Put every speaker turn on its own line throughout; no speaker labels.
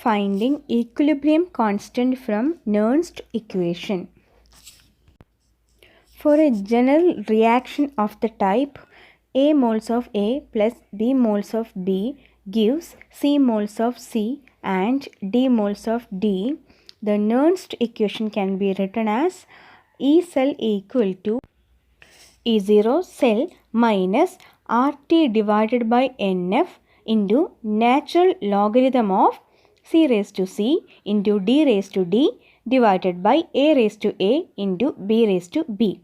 Finding equilibrium constant from Nernst equation. For a general reaction of the type A moles of A plus B moles of B gives C moles of C and D moles of D, the Nernst equation can be written as E cell equal to E0 cell minus RT divided by NF into natural logarithm of C raised to C into D raised to D divided by A raised to A into B raised to B.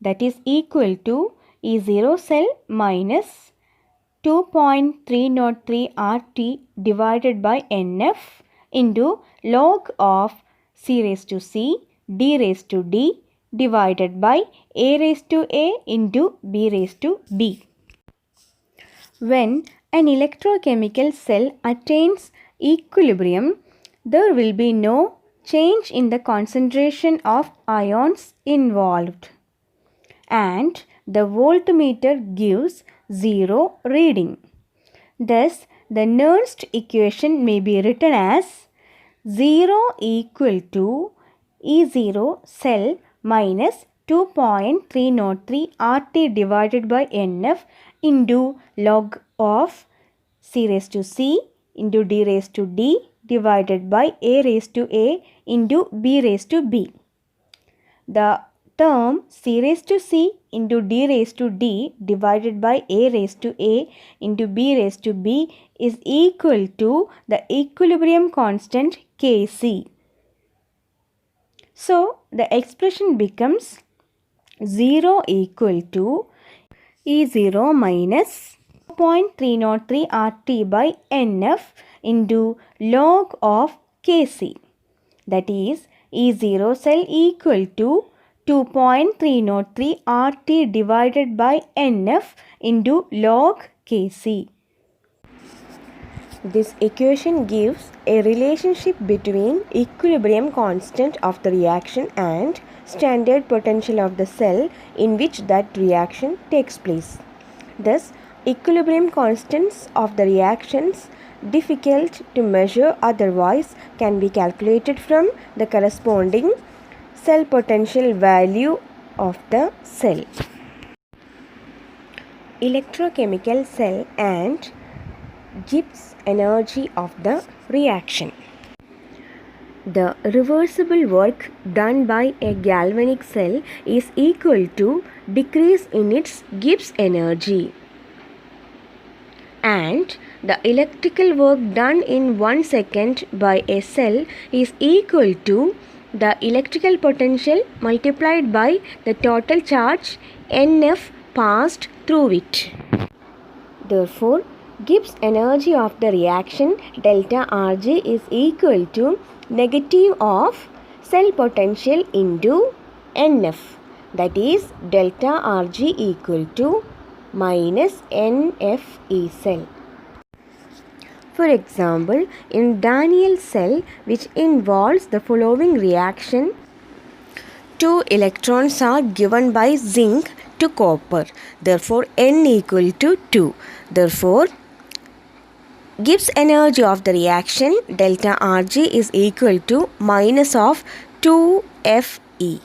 That is equal to E0 cell minus 2.303 RT divided by NF into log of C raised to C, D raised to D divided by A raised to A into B raised to B. When an electrochemical cell attains equilibrium, there will be no change in the concentration of ions involved, and the voltmeter gives 0 reading. Thus, the Nernst equation may be written as 0 equal to E0 cell minus 2.303 RT divided by NF into log of C raised to C into D raised to D divided by A raised to A into B raised to B. The term C raised to C into D raised to D divided by A raised to A into B raised to B is equal to the equilibrium constant Kc. So, the expression becomes 0 equal to E0 minus 0.303 RT by NF into log of Kc. That is E0 cell equal to 2.303 RT divided by NF into log Kc. This equation gives a relationship between equilibrium constant of the reaction and standard potential of the cell in which that reaction takes place. Thus, equilibrium constants of the reactions difficult to measure otherwise can be calculated from the corresponding cell potential value of the cell. Electrochemical cell and Gibbs energy of the reaction. The reversible work done by a galvanic cell is equal to decrease in its Gibbs energy, and the electrical work done in 1 second by a cell is equal to the electrical potential multiplied by the total charge NF passed through it. Therefore, Gibbs energy of the reaction delta Rg is equal to negative of cell potential into NF, that is delta Rg equal to minus NFE cell. For example, in Daniel cell, which involves the following reaction, 2 electrons are given by zinc to copper. Therefore, N equal to 2. Therefore, Gibbs energy of the reaction delta Rg is equal to minus of 2Fe.